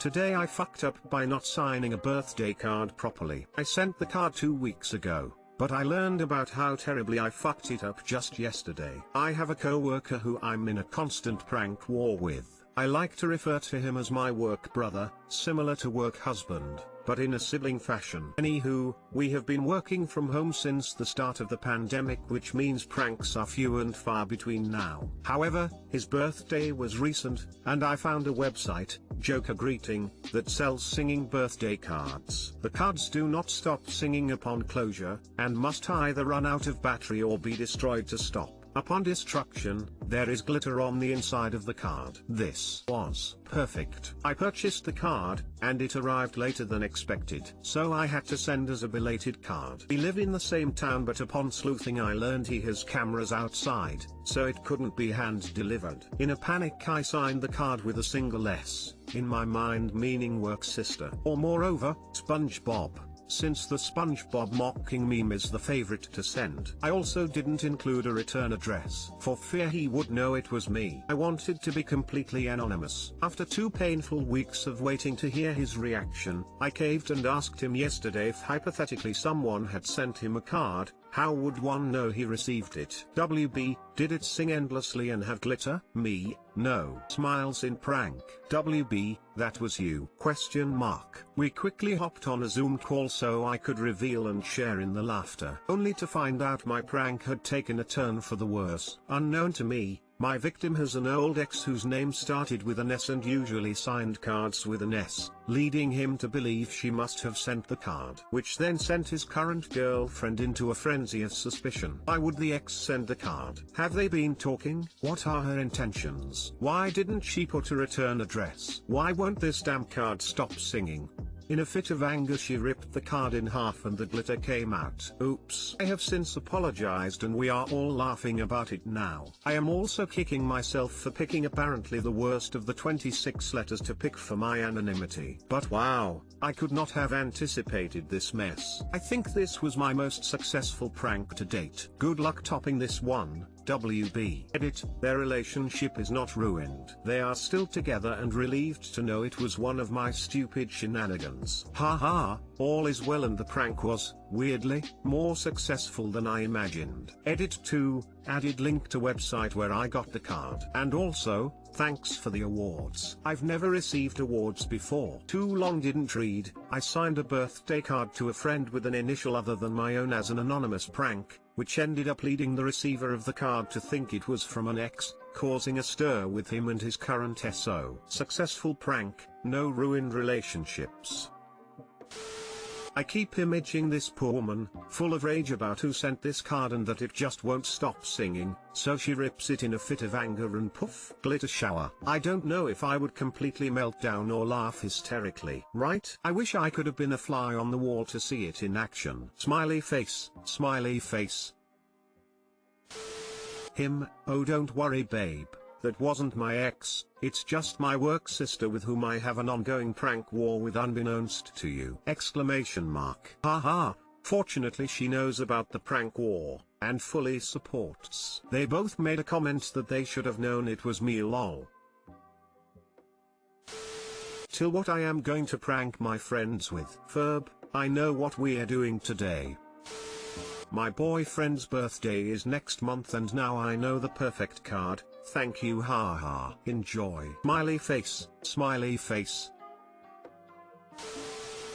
Today I fucked up by not signing a birthday card properly. I sent the card 2 weeks ago, but I learned about how terribly I fucked it up just yesterday. I have a co-worker who I'm in a constant prank war with. I like to refer to him as my work brother, similar to work husband, but in a sibling fashion. Anywho, we have been working from home since the start of the pandemic, which means pranks are few and far between now. However, his birthday was recent, and I found a website, Joker Greeting, that sells singing birthday cards. The cards do not stop singing upon closure, and must either run out of battery or be destroyed to stop. Upon destruction, there is glitter on the inside of the card. This was perfect. I purchased the card, and it arrived later than expected, so I had to send as a belated card. We live in the same town, but upon sleuthing I learned he has cameras outside, so it couldn't be hand-delivered. In a panic I signed the card with a single S, in my mind meaning work sister. Or moreover, SpongeBob, since the SpongeBob mocking meme is the favorite to send. I also didn't include a return address, for fear he would know it was me. I wanted to be completely anonymous. After 2 painful weeks of waiting to hear his reaction, I caved and asked him yesterday if hypothetically someone had sent him a card, how would one know he received it? WB, did it sing endlessly and have glitter? Me, no. Smiles in prank. WB, that was you? Question mark. We quickly hopped on a Zoom call so I could reveal and share in the laughter. Only to find out my prank had taken a turn for the worse. Unknown to me, my victim has an old ex whose name started with an S and usually signed cards with an S, leading him to believe she must have sent the card, which then sent his current girlfriend into a frenzy of suspicion. Why would the ex send the card? Have they been talking? What are her intentions? Why didn't she put a return address? Why won't this damn card stop singing? In a fit of anger she ripped the card in half and the glitter came out. Oops. I have since apologized and we are all laughing about it now. I am also kicking myself for picking apparently the worst of the 26 letters to pick for my anonymity. But wow, I could not have anticipated this mess. I think this was my most successful prank to date. Good luck topping this one. WB. Edit, their relationship is not ruined. They are still together and relieved to know it was one of my stupid shenanigans. Haha, all is well and the prank was, weirdly, more successful than I imagined. Edit 2, added link to website where I got the card. And also, thanks for the awards. I've never received awards before. Too long didn't read. I signed a birthday card to a friend with an initial other than my own as an anonymous prank, which ended up leading the receiver of the card to think it was from an ex, causing a stir with him and his current SO. Successful prank, no ruined relationships. I keep imaging this poor woman, full of rage about who sent this card and that it just won't stop singing, so she rips it in a fit of anger and poof, glitter shower. I don't know if I would completely melt down or laugh hysterically. Right? I wish I could have been a fly on the wall to see it in action. Smiley face, smiley face. Him, oh don't worry babe. That wasn't my ex, it's just my work sister with whom I have an ongoing prank war with unbeknownst to you! Exclamation mark. Haha, fortunately she knows about the prank war, and fully supports. They both made a comment that they should have known it was me lol. Till what I am going to prank my friends with. Verb, I know what we're doing today. My boyfriend's birthday is next month and now I know the perfect card, thank you haha. Enjoy. Smiley face, smiley face.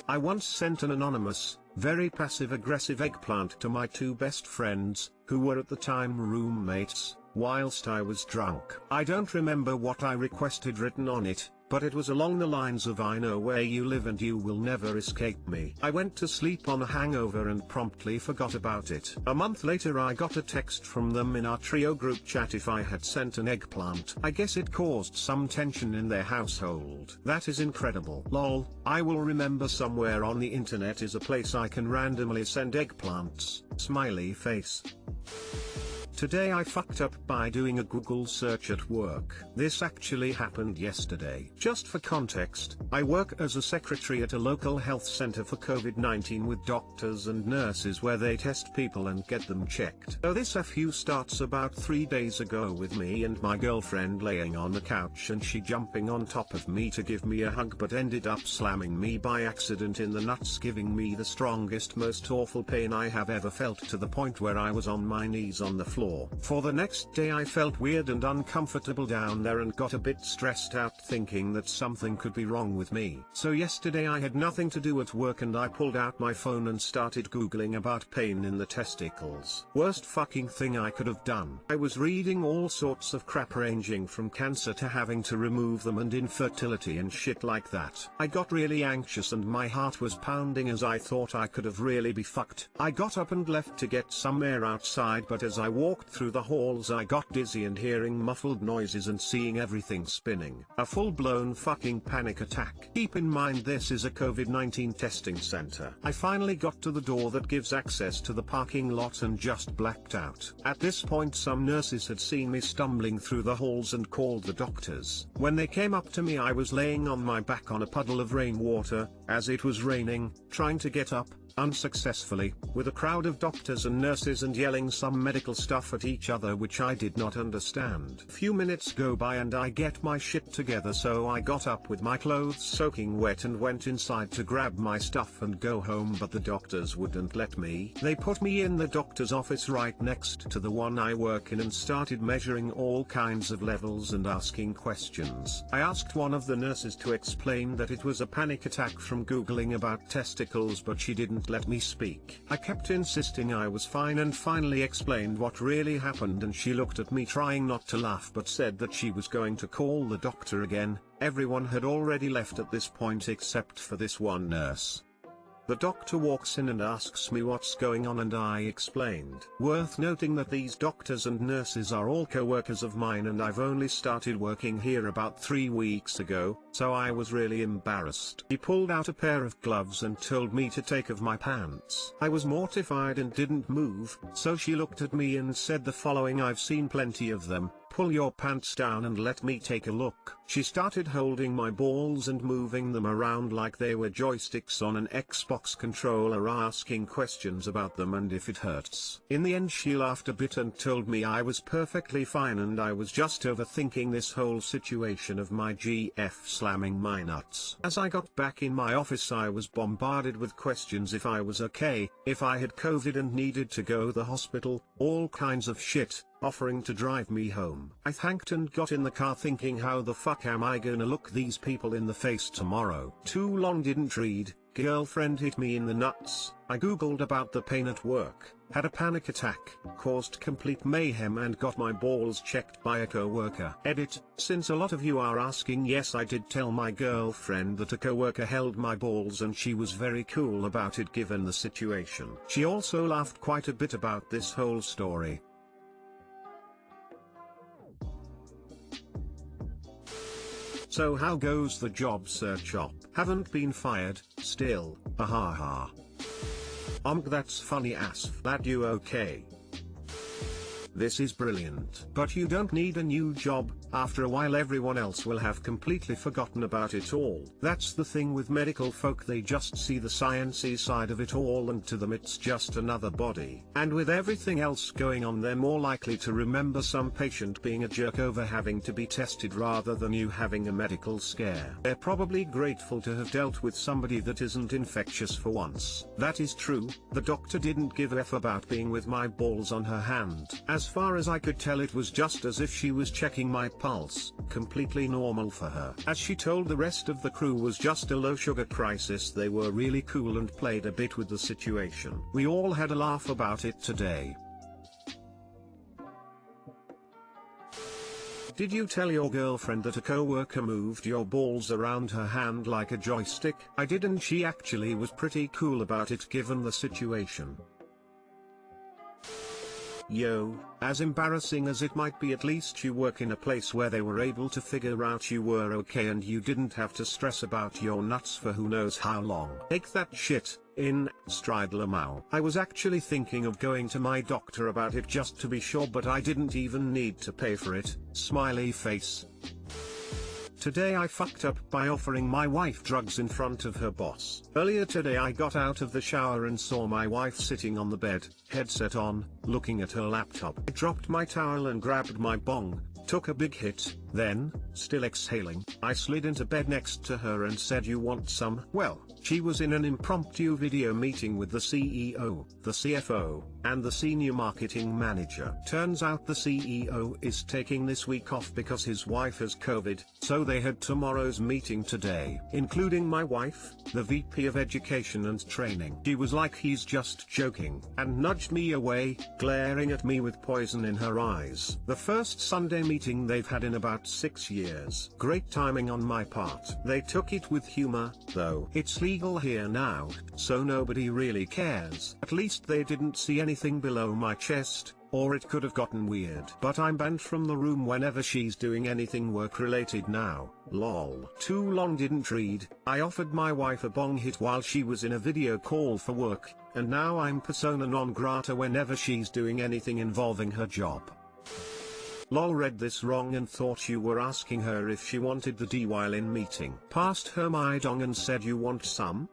I once sent an anonymous, very passive-aggressive eggplant to my 2 best friends, who were at the time roommates, whilst I was drunk. I don't remember what I requested written on it, but it was along the lines of I know where you live and you will never escape me. I went to sleep on a hangover and promptly forgot about it. A month later I got a text from them in our trio group chat if I had sent an eggplant. I guess it caused some tension in their household. That is incredible. Lol, I will remember somewhere on the internet is a place I can randomly send eggplants. Smiley face. Today I fucked up by doing a Google search at work. This actually happened yesterday. Just for context, I work as a secretary at a local health center for COVID-19 with doctors and nurses where they test people and get them checked. So this TIFU starts about 3 days ago with me and my girlfriend laying on the couch and she jumping on top of me to give me a hug but ended up slamming me by accident in the nuts, giving me the strongest, most awful pain I have ever felt, to the point where I was on my knees on the floor. For the next day I felt weird and uncomfortable down there and got a bit stressed out thinking that something could be wrong with me. So yesterday I had nothing to do at work and I pulled out my phone and started googling about pain in the testicles. Worst fucking thing I could have done. I was reading all sorts of crap ranging from cancer to having to remove them and infertility and shit like that. I got really anxious and my heart was pounding as I thought I could have really be fucked. I got up and left to get some air outside, but as I walked through the halls I got dizzy and hearing muffled noises and seeing everything spinning. A full-blown fucking panic attack. Keep in mind this is a COVID-19 testing center. I finally got to the door that gives access to the parking lot and just blacked out. At this point some nurses had seen me stumbling through the halls and called the doctors. When they came up to me I was laying on my back on a puddle of rainwater, as it was raining, trying to get up, unsuccessfully, with a crowd of doctors and nurses and yelling some medical stuff at each other which I did not understand. A few minutes go by and I get my shit together, so I got up with my clothes soaking wet and went inside to grab my stuff and go home, but the doctors wouldn't let me. They put me in the doctor's office right next to the one I work in and started measuring all kinds of levels and asking questions. I asked one of the nurses to explain that it was a panic attack from googling about testicles, but she didn't let me speak. I kept insisting I was fine and finally explained what really happened, and she looked at me trying not to laugh but said that she was going to call the doctor again. Everyone had already left at this point except for this one nurse. The doctor walks in and asks me what's going on and I explained. Worth noting that these doctors and nurses are all co-workers of mine and I've only started working here about 3 weeks ago, so I was really embarrassed. He pulled out a pair of gloves and told me to take off my pants. I was mortified and didn't move, so she looked at me and said the following: "I've seen plenty of them. Pull your pants down and let me take a look." She started holding my balls and moving them around like they were joysticks on an Xbox controller, asking questions about them and if it hurts. In the end she laughed a bit and told me I was perfectly fine and I was just overthinking this whole situation of my GF slamming my nuts. As I got back in my office I was bombarded with questions: if I was okay, if I had COVID and needed to go to the hospital, all kinds of shit, offering to drive me home. I thanked and got in the car thinking, how the fuck am I gonna look these people in the face tomorrow? Too long didn't read. Girlfriend hit me in the nuts. I googled about the pain at work, had a panic attack, caused complete mayhem and got my balls checked by a co-worker. Edit: since a lot of you are asking, yes, I did tell my girlfriend that a co-worker held my balls and she was very cool about it given the situation. She also laughed quite a bit about this whole story. So how goes the job search op? Haven't been fired, still, haha. That's funny as that you okay. This is brilliant. But you don't need a new job. After a while everyone else will have completely forgotten about it all. That's the thing with medical folk, they just see the sciencey side of it all and to them it's just another body. And with everything else going on they're more likely to remember some patient being a jerk over having to be tested rather than you having a medical scare. They're probably grateful to have dealt with somebody that isn't infectious for once. That is true. The doctor didn't give a f about being with my balls on her hand. As far as I could tell it was just as if she was checking my pulse, completely normal for her. As she told the rest of the crew was just a low sugar crisis. They were really cool and played a bit with the situation. We all had a laugh about it today. Did you tell your girlfriend that a co-worker moved your balls around her hand like a joystick? I did, and she actually was pretty cool about it given the situation. Yo, as embarrassing as it might be, at least you work in a place where they were able to figure out you were okay and you didn't have to stress about your nuts for who knows how long. Take that shit in stride, Lamau. I was actually thinking of going to my doctor about it just to be sure, but I didn't even need to pay for it. Smiley face. Today I fucked up by offering my wife drugs in front of her boss. Earlier today I got out of the shower and saw my wife sitting on the bed, headset on, looking at her laptop. I dropped my towel and grabbed my bong, took a big hit, then, still exhaling, I slid into bed next to her and said, "You want some?" Well, she was in an impromptu video meeting with the CEO, the CFO, and the senior marketing manager. Turns out the CEO is taking this week off because his wife has COVID, so they had tomorrow's meeting today, including my wife, the VP of Education and Training. She was like, "He's just joking," and nudged me away, glaring at me with poison in her eyes. The first Sunday meeting they've had in about 6 years. Great timing on my part. They took it with humor, though. It's legal here now, so nobody really cares. At least they didn't see anything below my chest, or it could have gotten weird. But I'm banned from the room whenever she's doing anything work related now. Lol. Too long didn't read. I offered my wife a bong hit while she was in a video call for work, and now I'm persona non grata whenever she's doing anything involving her job. Lol, read this wrong and thought you were asking her if she wanted the D while in meeting. Passed her my dong and said, "You want some?"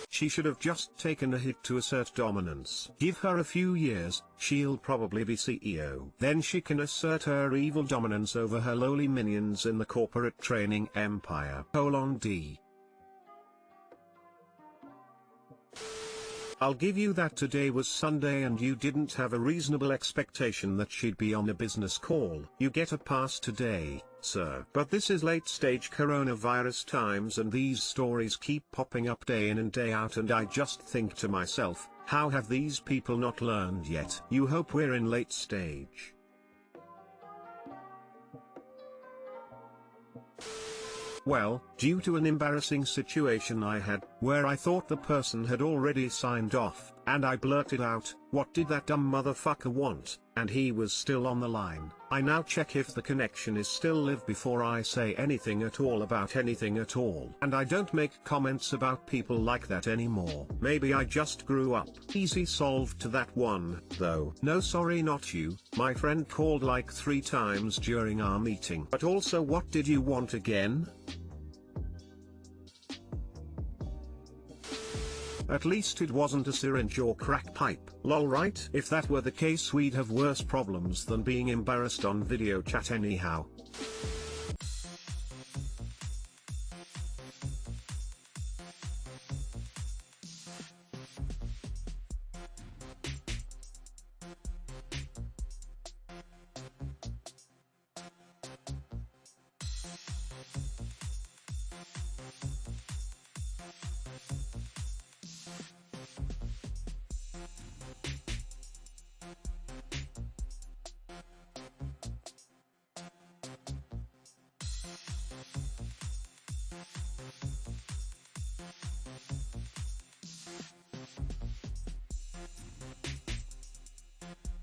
She should have just taken a hit to assert dominance. Give her a few years, she'll probably be CEO. Then she can assert her evil dominance over her lowly minions in the corporate training empire. D. I'll give you that today was Sunday and you didn't have a reasonable expectation that she'd be on a business call. You get a pass today, sir. But this is late stage coronavirus times and these stories keep popping up day in and day out, and I just think to myself, how have these people not learned yet? You hope we're in late stage. Well, due to an embarrassing situation I had, where I thought the person had already signed off, and I blurted out, "What did that dumb motherfucker want?" and he was still on the line. I now check if the connection is still live before I say anything at all about anything at all. And I don't make comments about people like that anymore. Maybe I just grew up. Easy solved to that one, though. No, sorry, not you. My friend called like 3 times during our meeting. But also, what did you want again? At least it wasn't a syringe or crack pipe. Lol, right? If that were the case, we'd have worse problems than being embarrassed on video chat anyhow.